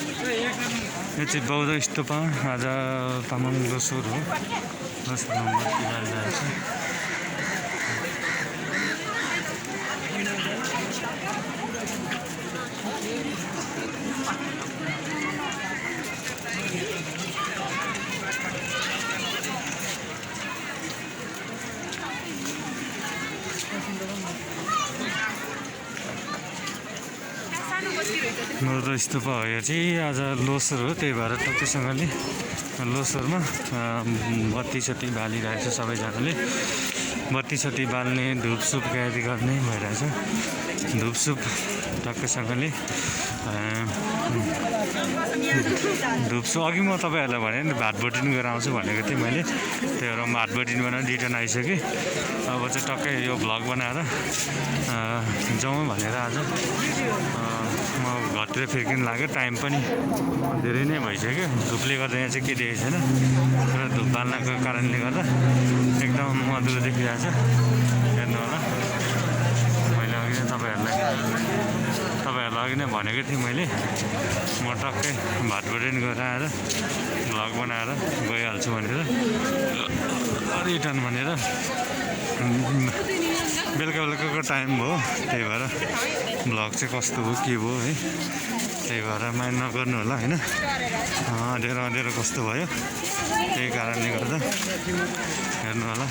यो चाहिँ बौद्ध स्तूपा आज तामाङ लोसर हो। लोसर नम्बर किराइरहेको छ। बौद्ध स्तूपा हो यो चाहिँ आज लोसर हो, त्यही भएर टक्कैसँगले लोसरमा बत्तीसती बालिरहेछ सबैजनाले। बत्तीसती बाल्ने, धुपसुप इत्यादि गर्ने भइरहेछ। धुपसुप टक्कैसँगले धुपसुप अघि म तपाईँहरूलाई भने नि भात बटिन गरेर आउँछु भनेको थिएँ मैले, त्यही भएर म भात बटिन बनाएर रिटर्न आइसकेँ। अब चाहिँ टक्कै यो भ्लग बनाएर जाउँ भनेर आज म घरतिर फर्किनु लाग्यो। टाइम पनि धेरै नै भइसक्यो। धुपले गर्दा यहाँ चाहिँ के देखेको छैन र धुप बाल्नको कारणले गर्दा एकदम मधुरो देखिरहेछ। हेर्नु होला, मैले अघि नै तपाईँहरूलाई अघि नै भनेको थिएँ मैले, म टक्कै भात बटिन गरेर आएर भ्लग बनाएर गइहाल्छु भनेर रिटर्न भनेर। बेलुका बेलुकाको टाइम भयो, त्यही भएर भ्लग चाहिँ कस्तो हो के भयो है, त्यही भएर माइन्ड नगर्नु होला होइन। अँध्यारो अँध्यारो कस्तो भयो, त्यही कारणले गर्दा हेर्नु होला।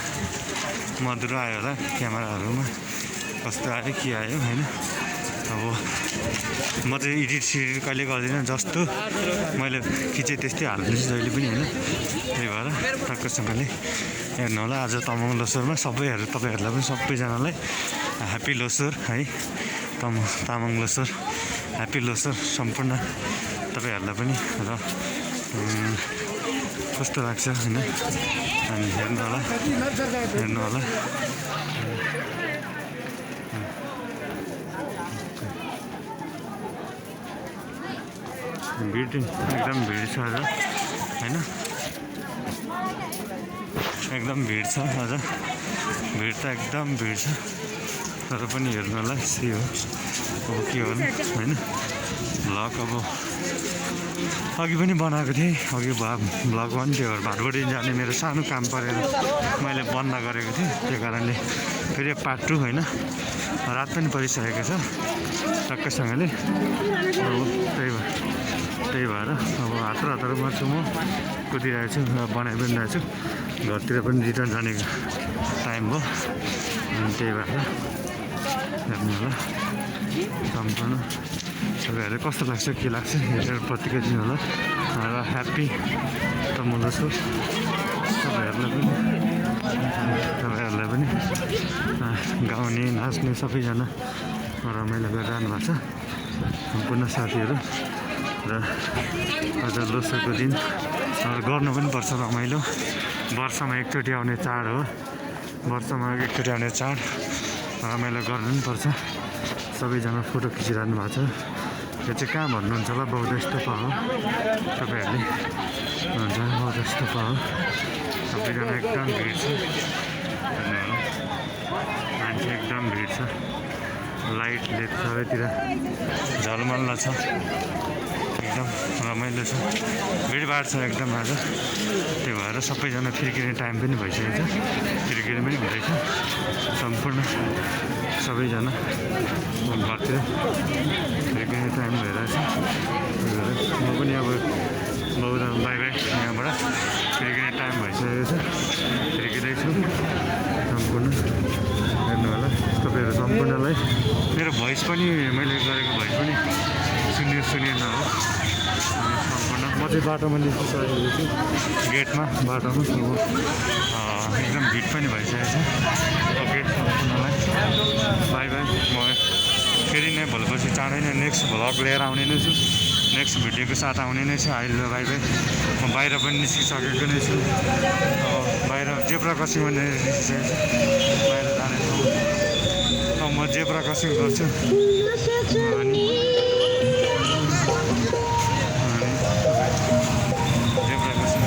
मधुरो आयो होला क्यामेराहरूमा, कस्तो आयो के आयो होइन। अब म चाहिँ एडिट सिडिट कहिले गर्दिनँ, जस्तो मैले खिचेँ त्यस्तै हाल्दैछु जहिले पनि होइन। त्यही भएर टक्कसँगले हेर्नु होला। आज तामाङ लोसरमा तपाईँहरूलाई पनि सबैजनालाई ह्याप्पी लोसर है। तामाङ लोसर ह्याप्पी लोसर सम्पूर्ण तपाईँहरूलाई पनि। र कस्तो लाग्छ होइन, अनि हेर्नु होला। भिड एकदम भिड छ आज होइन, एकदम भिड छ आज। भिड त एकदम भिड छ, तर पनि हेर्नु होला यस्तै हो। अब के गर्नु होइन। भ्लग अब अघि पनि बनाएको थिएँ, अघि भ्लग पनि थियो। भातबडी जाने मेरो सानो काम परेर मैले बन्द गरेको थिएँ, त्यो कारणले फेरि पार्ट 2 होइन। रात पनि परिसकेको छ टक्कैसँगले। त्यही भएर अब हतारमा छु म, कुदिरहेको छु, बनाइ पनि रहेको छु। घरतिर पनि रिटर्न जाने टाइम भयो, अनि त्यही भएर हेर्नु होला। सम्पूर्ण तपाईँहरूलाई कस्तो लाग्छ के लाग्छ हेरेर प्रतिक्रिया दिनु होला। र ह्याप्पी तामाङ लोसर तपाईँहरूलाई पनि गाउने नाच्ने सबैजना रमाइलो गरेर जानुभएको छ सम्पूर्ण साथीहरू। र आज लोसरको दिन गर्नु पनि पर्छ रमाइलो। वर्षमा एकचोटि आउने चाड हो, वर्षमा एकचोटि आउने चाड, रमाइलो गर्नु पनि पर्छ। सबैजना फोटो खिचिरहनु भएको छ। यो चाहिँ कहाँ भन्नुहुन्छ होला, बौद्ध स्तूपा हो। तपाईँहरूले हुन्छ बौद्ध स्तूपा हो। सबैजना एकदम भिड छ, मान्छे एकदम भिड छ। लाइटले सबैतिर झलमल्ल छ, एकदम रमाइलो छ। भिडभाड छ एकदम आज, त्यही भएर सबैजना फर्किने टाइम पनि भइसकेको छ, फर्किने पनि हुँदैछ सम्पूर्ण सबैजना घरतिर फर्किने टाइम भइरहेछ। त्यही भएर म पनि अब बौद्ध बाई यहाँबाट फर्किने टाइम भइसकेको छ, फर्किँदैछु सम्पूर्ण। हेर्नु होला तपाईँहरू सम्पूर्णलाई मेरो भोइस पनि, मैले गरेको भोइस पनि सुनिएन हो। सम्पूर्ण म चाहिँ बाटोमा निस्किसकेको छु, गेटमा बाटोमा। एकदम भिड पनि भइसकेको छ। ओके सम्पूर्णलाई बाई बाई। म फेरि नै भोलिपर्सि चाँडै नै नेक्स्ट भ्लग लिएर आउने नै छु, नेक्स्ट भिडियोको साथ आउने नै छु। अहिले बाई बाई। म बाहिर पनि निस्किसकेको नै छु, बाहिर जेब्रा क्रसिङमा निस्किसकेको छु, बाहिर जानेछु। म जेब्रा क्रसिङ गर्छु अनि जेब्रा क्रसिङ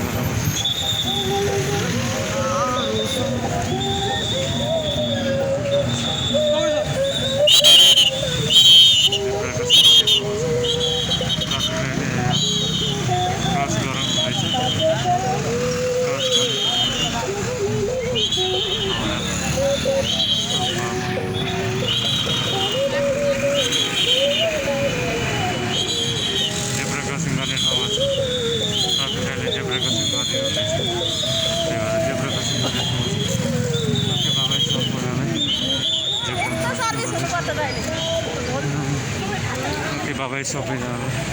जेब्रा क्रसिङ गर्ने ठाउँमा छ ट्राफिकहरूले जेब्रा क्रसिङ गरिदिनुहुँदैछ त्यही भएर जेब्रा क्रसिङ गर्ने ठाउँमा छ ओके बाबाई सम्पूर्णलाई जेब्रा ओके बाबाई सबैजनालाई